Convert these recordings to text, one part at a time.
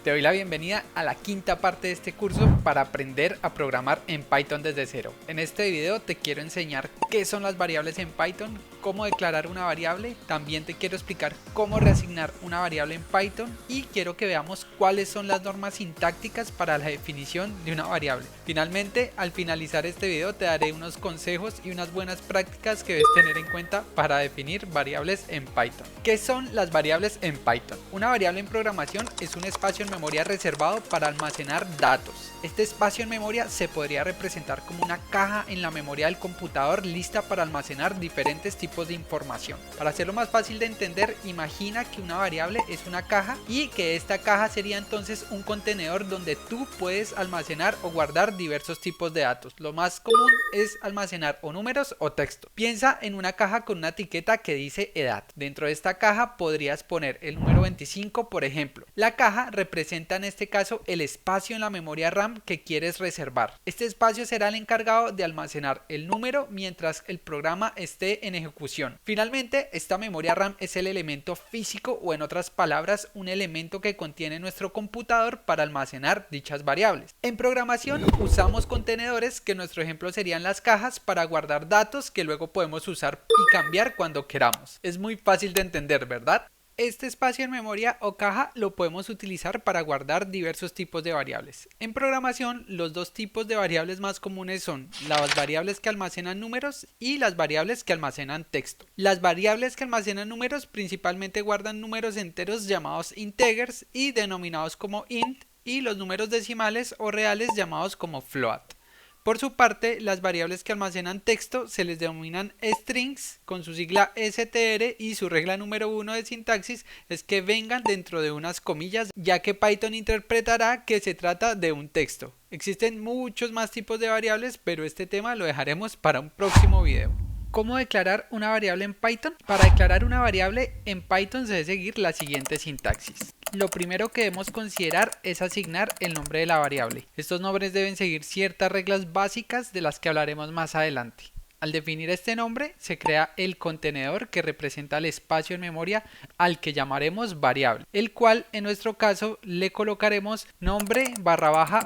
Te doy la bienvenida a la quinta parte de este curso para aprender a programar en Python desde cero. En este video te quiero enseñar qué son las variables en Python, cómo declarar una variable, también te quiero explicar cómo reasignar una variable en Python y quiero que veamos cuáles son las normas sintácticas para la definición de una variable. Finalmente, al finalizar este video te daré unos consejos y unas buenas prácticas que debes tener en cuenta para definir variables en Python. ¿Qué son las variables en Python? Una variable en programación es un espacio en memoria reservado para almacenar datos. Este espacio en memoria se podría representar como una caja en la memoria del computador lista para almacenar diferentes tipos de información. Para hacerlo más fácil de entender, imagina que una variable es una caja y que esta caja sería entonces un contenedor donde tú puedes almacenar o guardar diversos tipos de datos. Lo más común es almacenar o números o texto. Piensa en una caja con una etiqueta que dice edad. Dentro de esta caja podrías poner el número 25, por ejemplo. La caja representa en este caso el espacio en la memoria RAM que quieres reservar. Este espacio será el encargado de almacenar el número mientras el programa esté en ejecución. Finalmente, esta memoria RAM es el elemento físico o en otras palabras un elemento que contiene nuestro computador para almacenar dichas variables. En programación usamos contenedores, que nuestro ejemplo serían las cajas, para guardar datos que luego podemos usar y cambiar cuando queramos. Es muy fácil de entender, ¿verdad? Este espacio en memoria o caja lo podemos utilizar para guardar diversos tipos de variables. En programación, los dos tipos de variables más comunes son las variables que almacenan números y las variables que almacenan texto. Las variables que almacenan números principalmente guardan números enteros llamados integers y denominados como int, y los números decimales o reales llamados como float. Por su parte, las variables que almacenan texto se les denominan strings con su sigla str, y su regla número 1 de sintaxis es que vengan dentro de unas comillas, ya que Python interpretará que se trata de un texto. Existen muchos más tipos de variables, pero este tema lo dejaremos para un próximo video. ¿Cómo declarar una variable en Python? Para declarar una variable en Python se debe seguir la siguiente sintaxis. Lo primero que debemos considerar es asignar el nombre de la variable. Estos nombres deben seguir ciertas reglas básicas de las que hablaremos más adelante. Al definir este nombre, se crea el contenedor que representa el espacio en memoria al que llamaremos variable, el cual en nuestro caso le colocaremos nombre /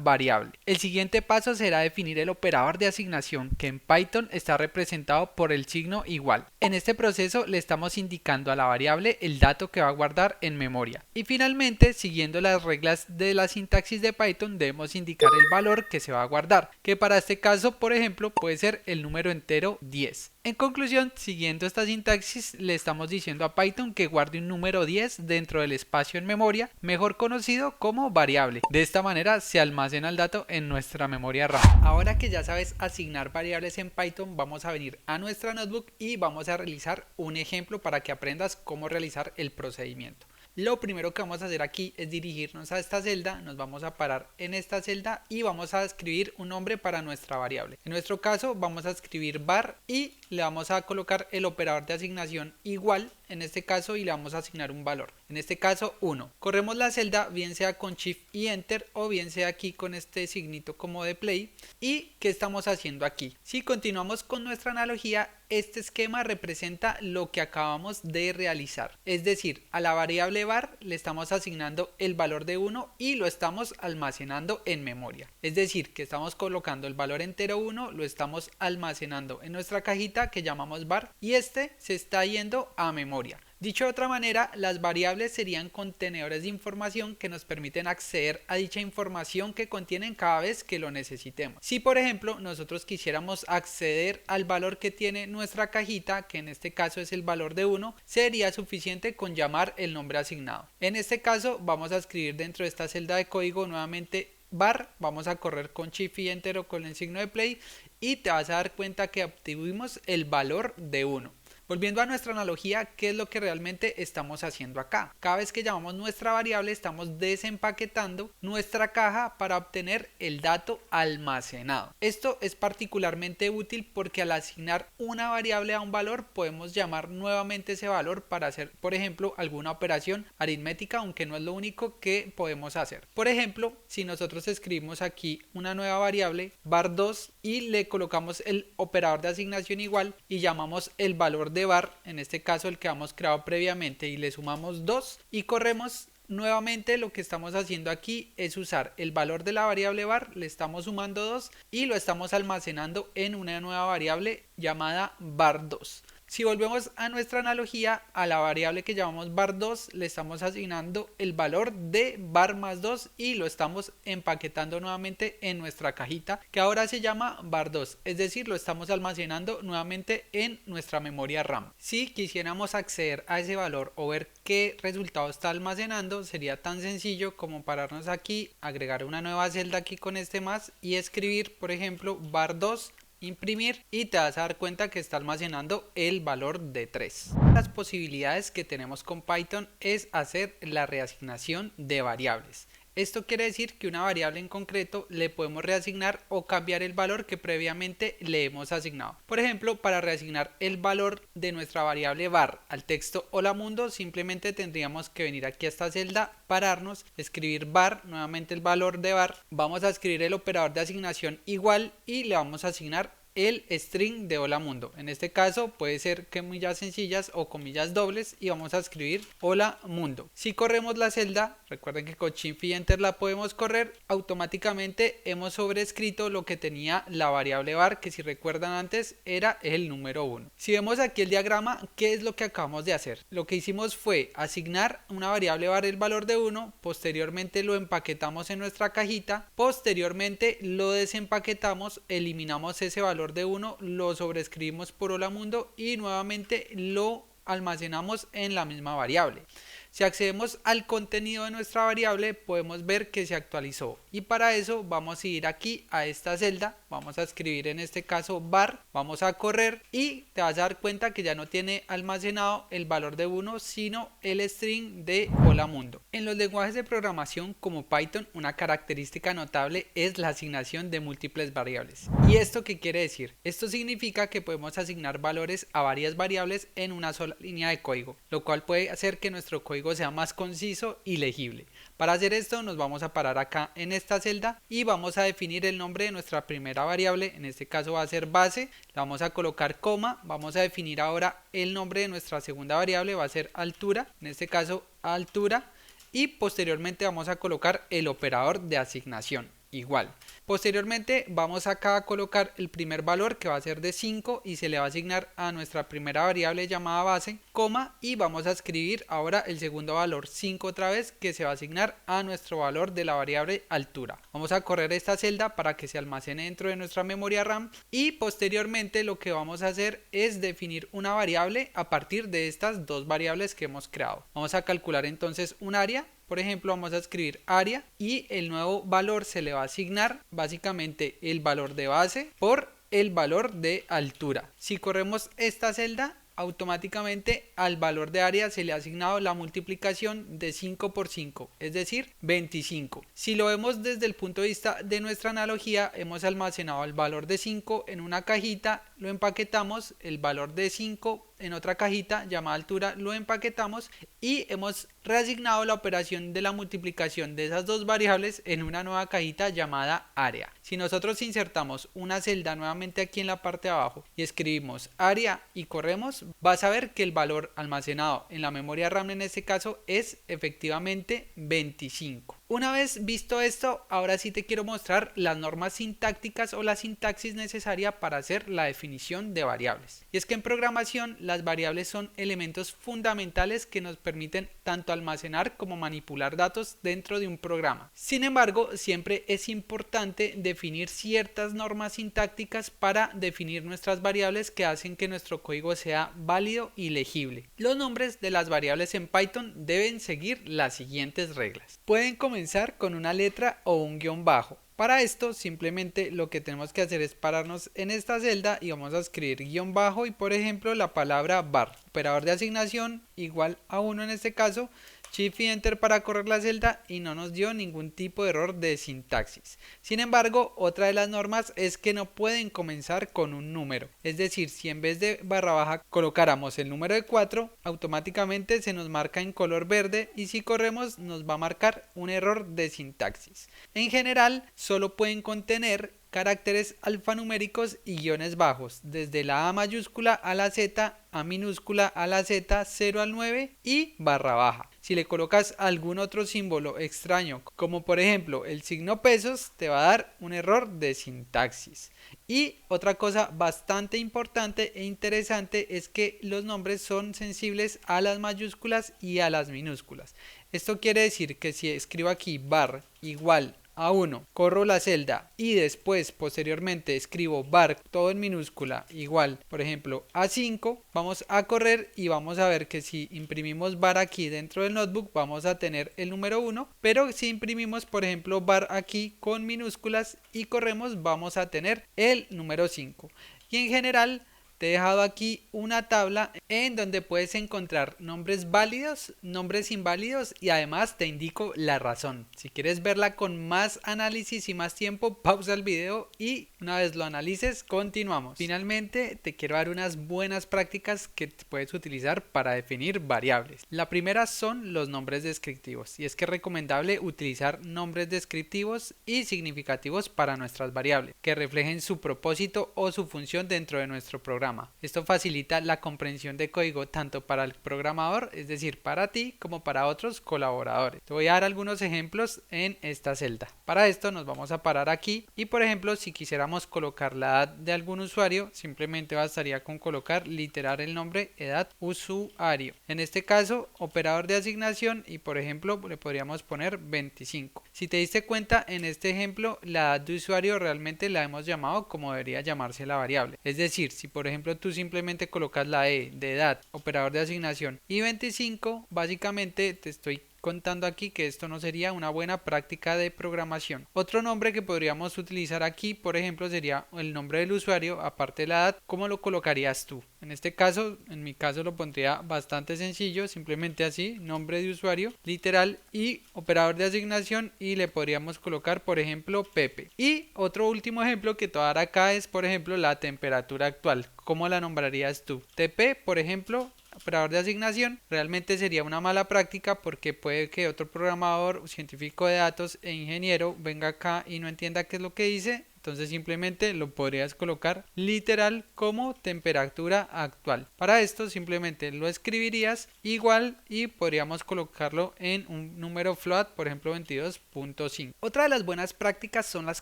variable. El siguiente paso será definir el operador de asignación, que en Python está representado por el signo igual. En este proceso le estamos indicando a la variable el dato que va a guardar en memoria. Y finalmente, siguiendo las reglas de la sintaxis de Python, debemos indicar el valor que se va a guardar, que para este caso, por ejemplo, puede ser el número entero 10. En conclusión, siguiendo esta sintaxis, le estamos diciendo a Python que guarde un número 10 dentro del espacio en memoria, mejor conocido como variable. De esta manera se almacena el dato en nuestra memoria RAM. Ahora que ya sabes asignar variables en Python, vamos a venir a nuestra notebook y vamos a realizar un ejemplo para que aprendas cómo realizar el procedimiento. Lo primero que vamos a hacer aquí es dirigirnos a esta celda, nos vamos a parar en esta celda y vamos a escribir un nombre para nuestra variable. En nuestro caso vamos a escribir var y le vamos a colocar el operador de asignación igual en este caso y le vamos a asignar un valor, en este caso 1. Corremos la celda bien sea con shift y enter o bien sea aquí con este signito como de play. ¿Y qué estamos haciendo aquí? Si continuamos con nuestra analogía, este esquema representa lo que acabamos de realizar, es decir, a la variable var le estamos asignando el valor de 1 y lo estamos almacenando en memoria, es decir, que estamos colocando el valor entero 1, lo estamos almacenando en nuestra cajita que llamamos var y este se está yendo a memoria. Dicho de otra manera, las variables serían contenedores de información que nos permiten acceder a dicha información que contienen cada vez que lo necesitemos. Si por ejemplo nosotros quisiéramos acceder al valor que tiene nuestra cajita, que en este caso es el valor de 1, sería suficiente con llamar el nombre asignado. En este caso vamos a escribir dentro de esta celda de código nuevamente var, vamos a correr con shift y enter o con el signo de play y te vas a dar cuenta que obtuvimos el valor de 1. Volviendo a nuestra analogía, ¿qué es lo que realmente estamos haciendo acá? Cada vez que llamamos nuestra variable estamos desempaquetando nuestra caja para obtener el dato almacenado. Esto es particularmente útil porque al asignar una variable a un valor podemos llamar nuevamente ese valor para hacer, por ejemplo, alguna operación aritmética, aunque no es lo único que podemos hacer. Por ejemplo, si nosotros escribimos aquí una nueva variable var2 y le colocamos el operador de asignación igual y llamamos el valor de var, en este caso el que hemos creado previamente, y le sumamos 2 y corremos Nuevamente lo que estamos haciendo aquí es usar el valor de la variable var, le estamos sumando 2 y lo estamos almacenando en una nueva variable llamada var2. Si volvemos a nuestra analogía, a la variable que llamamos var2 le estamos asignando el valor de var más 2 y lo estamos empaquetando nuevamente en nuestra cajita que ahora se llama var2, es decir, lo estamos almacenando nuevamente en nuestra memoria RAM. Si quisiéramos acceder a ese valor o ver qué resultado está almacenando, sería tan sencillo como pararnos aquí, agregar una nueva celda aquí con este más y escribir, por ejemplo, var2, imprimir, y te vas a dar cuenta que está almacenando el valor de 3. Las posibilidades que tenemos con Python es hacer la reasignación de variables. Esto quiere decir que una variable en concreto le podemos reasignar o cambiar el valor que previamente le hemos asignado. Por ejemplo, para reasignar el valor de nuestra variable var al texto hola mundo, simplemente tendríamos que venir aquí a esta celda, pararnos, escribir var, nuevamente el valor de var, vamos a escribir el operador de asignación igual y le vamos a asignar el string de hola mundo. En este caso puede ser comillas sencillas o comillas dobles y vamos a escribir hola mundo. Si corremos la celda, recuerden que con Shift y Enter la podemos correr, automáticamente hemos sobrescrito lo que tenía la variable var, que si recuerdan antes era el número 1. Si vemos aquí el diagrama, ¿qué es lo que acabamos de hacer? Lo que hicimos fue asignar una variable var el valor de 1, posteriormente lo empaquetamos en nuestra cajita, posteriormente lo desempaquetamos, eliminamos ese valor de 1, lo sobrescribimos por hola mundo y nuevamente lo almacenamos en la misma variable. Si accedemos al contenido de nuestra variable, podemos ver que se actualizó y para eso vamos a ir aquí a esta celda, vamos a escribir en este caso var, vamos a correr y te vas a dar cuenta que ya no tiene almacenado el valor de 1 sino el string de hola mundo. En los lenguajes de programación como Python, una característica notable es la asignación de múltiples variables. ¿Y esto qué quiere decir? Esto significa que podemos asignar valores a varias variables en una sola línea de código, lo cual puede hacer que nuestro código sea más conciso y legible. Para hacer esto nos vamos a parar acá en esta celda y vamos a definir el nombre de nuestra primera variable, en este caso va a ser base, le vamos a colocar coma, vamos a definir ahora el nombre de nuestra segunda variable, va a ser altura, en este caso altura, y posteriormente vamos a colocar el operador de asignación igual. Posteriormente vamos acá a colocar el primer valor que va a ser de 5 y se le va a asignar a nuestra primera variable llamada base, coma, y vamos a escribir ahora el segundo valor 5 otra vez que se va a asignar a nuestro valor de la variable altura. Vamos a correr esta celda para que se almacene dentro de nuestra memoria RAM y posteriormente lo que vamos a hacer es definir una variable a partir de estas dos variables que hemos creado. Vamos a calcular entonces un área. Por ejemplo, vamos a escribir área y el nuevo valor se le va a asignar básicamente el valor de base por el valor de altura. Si corremos esta celda, automáticamente al valor de área se le ha asignado la multiplicación de 5 por 5, es decir, 25. Si lo vemos desde el punto de vista de nuestra analogía, hemos almacenado el valor de 5 en una cajita, lo empaquetamos, el valor de 5 en otra cajita llamada altura lo empaquetamos y hemos reasignado la operación de la multiplicación de esas dos variables en una nueva cajita llamada área. Si nosotros insertamos una celda nuevamente aquí en la parte de abajo y escribimos área y corremos, vas a ver que el valor almacenado en la memoria RAM en este caso es efectivamente 25. Una vez visto esto, ahora sí te quiero mostrar las normas sintácticas o la sintaxis necesaria para hacer la definición de variables. Y es que en programación las variables son elementos fundamentales que nos permiten tanto almacenar como manipular datos dentro de un programa. Sin embargo, siempre es importante definir ciertas normas sintácticas para definir nuestras variables que hacen que nuestro código sea válido y legible. Los nombres de las variables en Python deben seguir las siguientes reglas. Pueden comenzar con una letra o un guión bajo. Para esto simplemente lo que tenemos que hacer es pararnos en esta celda y vamos a escribir guión bajo y por ejemplo la palabra var, operador de asignación igual a 1 en este caso, Shift y Enter para correr la celda y no nos dio ningún tipo de error de sintaxis. Sin embargo, otra de las normas es que no pueden comenzar con un número. Es decir, si en vez de barra baja colocáramos el número de 4, automáticamente se nos marca en color verde y si corremos nos va a marcar un error de sintaxis. En general, solo pueden contener caracteres alfanuméricos y guiones bajos, desde la A mayúscula a la Z, A minúscula a la Z, 0 al 9 y barra baja. Si le colocas algún otro símbolo extraño, como por ejemplo el signo pesos, te va a dar un error de sintaxis. Y otra cosa bastante importante e interesante es que los nombres son sensibles a las mayúsculas y a las minúsculas. Esto quiere decir que si escribo aquí bar igual a 1, corro la celda y después posteriormente escribo bar todo en minúscula igual, por ejemplo, a 5, vamos a correr y vamos a ver que si imprimimos bar aquí dentro del notebook vamos a tener el número 1, pero si imprimimos por ejemplo bar aquí con minúsculas y corremos vamos a tener el número 5. Y en general te he dejado aquí una tabla en donde puedes encontrar nombres válidos, nombres inválidos y además te indico la razón. Si quieres verla con más análisis y más tiempo, pausa el video y una vez lo analices, continuamos. Finalmente, te quiero dar unas buenas prácticas que puedes utilizar para definir variables. La primera son los nombres descriptivos y es que es recomendable utilizar nombres descriptivos y significativos para nuestras variables que reflejen su propósito o su función dentro de nuestro programa. Esto facilita la comprensión de código tanto para el programador, es decir, para ti, como para otros colaboradores. Te voy a dar algunos ejemplos en esta celda. Para esto nos vamos a parar aquí y por ejemplo, si quisiéramos colocar la edad de algún usuario, simplemente bastaría con colocar literal el nombre edad usuario. En este caso, operador de asignación y por ejemplo, le podríamos poner 25. Si te diste cuenta, en este ejemplo, la edad de usuario realmente la hemos llamado como debería llamarse la variable. Es decir, si por ejemplo tú simplemente colocas la E de edad, operador de asignación y 25, básicamente te estoy contando aquí que esto no sería una buena práctica de programación. Otro nombre que podríamos utilizar aquí, por ejemplo, sería el nombre del usuario, aparte de la edad. ¿Cómo lo colocarías tú? En este caso, en mi caso lo pondría bastante sencillo, simplemente así, nombre de usuario, literal y operador de asignación y le podríamos colocar, por ejemplo, Pepe. Y otro último ejemplo que te voy a dar acá es, por ejemplo, la temperatura actual. ¿Cómo la nombrarías tú? TP, por ejemplo, operador de asignación. Realmente sería una mala práctica porque puede que otro programador, científico de datos e ingeniero venga acá y no entienda qué es lo que dice. Entonces simplemente lo podrías colocar literal como temperatura actual. Para esto simplemente lo escribirías igual y podríamos colocarlo en un número float, por ejemplo 22.5. Otra de las buenas prácticas son las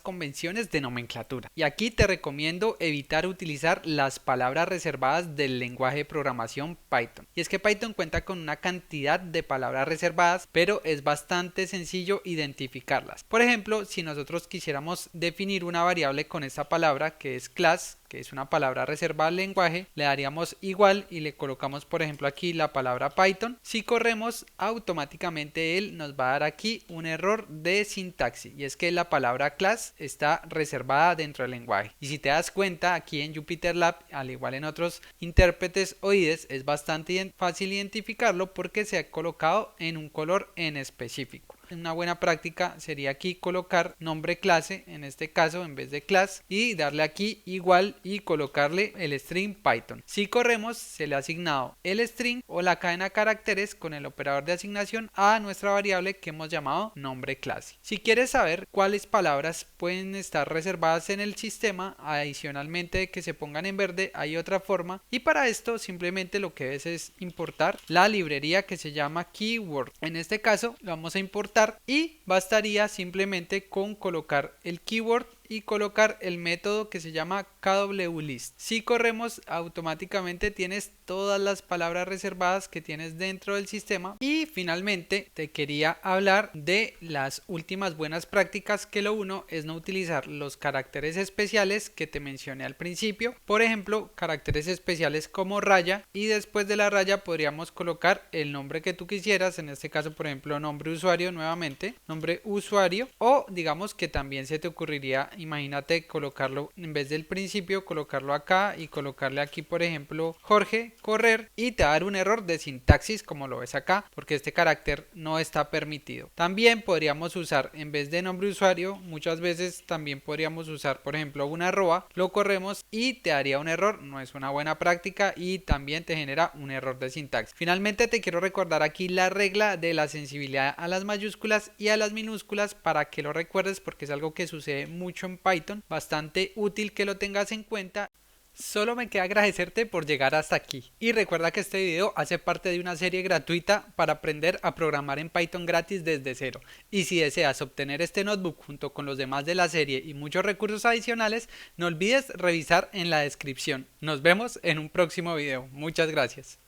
convenciones de nomenclatura. Y aquí te recomiendo evitar utilizar las palabras reservadas del lenguaje de programación Python. Y es que Python cuenta con una cantidad de palabras reservadas, pero es bastante sencillo identificarlas. Por ejemplo, si nosotros quisiéramos definir una variable con esta palabra que es class, que es una palabra reservada al lenguaje, le daríamos igual y le colocamos por ejemplo aquí la palabra Python. Si corremos, automáticamente él nos va a dar aquí un error de sintaxis y es que la palabra class está reservada dentro del lenguaje. Y si te das cuenta, aquí en JupyterLab, al igual en otros intérpretes o IDEs, es bastante fácil identificarlo porque se ha colocado en un color en específico. Una buena práctica sería aquí colocar nombre clase, en este caso en vez de class, y darle aquí igual y colocarle el string Python. Si corremos, se le ha asignado el string o la cadena de caracteres con el operador de asignación a nuestra variable que hemos llamado nombre clase. Si quieres saber cuáles palabras pueden estar reservadas en el sistema, adicionalmente de que se pongan en verde, hay otra forma, y para esto simplemente lo que debes es importar la librería que se llama keyword. En este caso lo vamos a importar y bastaría simplemente con colocar el keyword y colocar el método que se llama kwlist. Si corremos, automáticamente tienes todas las palabras reservadas que tienes dentro del sistema. Y finalmente te quería hablar de las últimas buenas prácticas, que lo uno es no utilizar los caracteres especiales que te mencioné al principio. Por ejemplo, caracteres especiales como raya, y después de la raya podríamos colocar el nombre que tú quisieras, en este caso por ejemplo nombre usuario, nuevamente nombre usuario, o digamos que también se te ocurriría, imagínate colocarlo en vez del principio principio, colocarlo acá y colocarle aquí, por ejemplo, Jorge, correr, y te va a dar un error de sintaxis como lo ves acá, porque este carácter no está permitido. También podríamos usar, en vez de nombre de usuario, muchas veces también podríamos usar, por ejemplo, una arroba, lo corremos y te daría un error, no es una buena práctica y también te genera un error de sintaxis. Finalmente te quiero recordar aquí la regla de la sensibilidad a las mayúsculas y a las minúsculas para que lo recuerdes, porque es algo que sucede mucho en Python, bastante útil que lo tengas en cuenta. Solo me queda agradecerte por llegar hasta aquí y recuerda que este video hace parte de una serie gratuita para aprender a programar en Python gratis desde cero, y si deseas obtener este notebook junto con los demás de la serie y muchos recursos adicionales, no olvides revisar en la descripción. Nos vemos en un próximo video. Muchas gracias.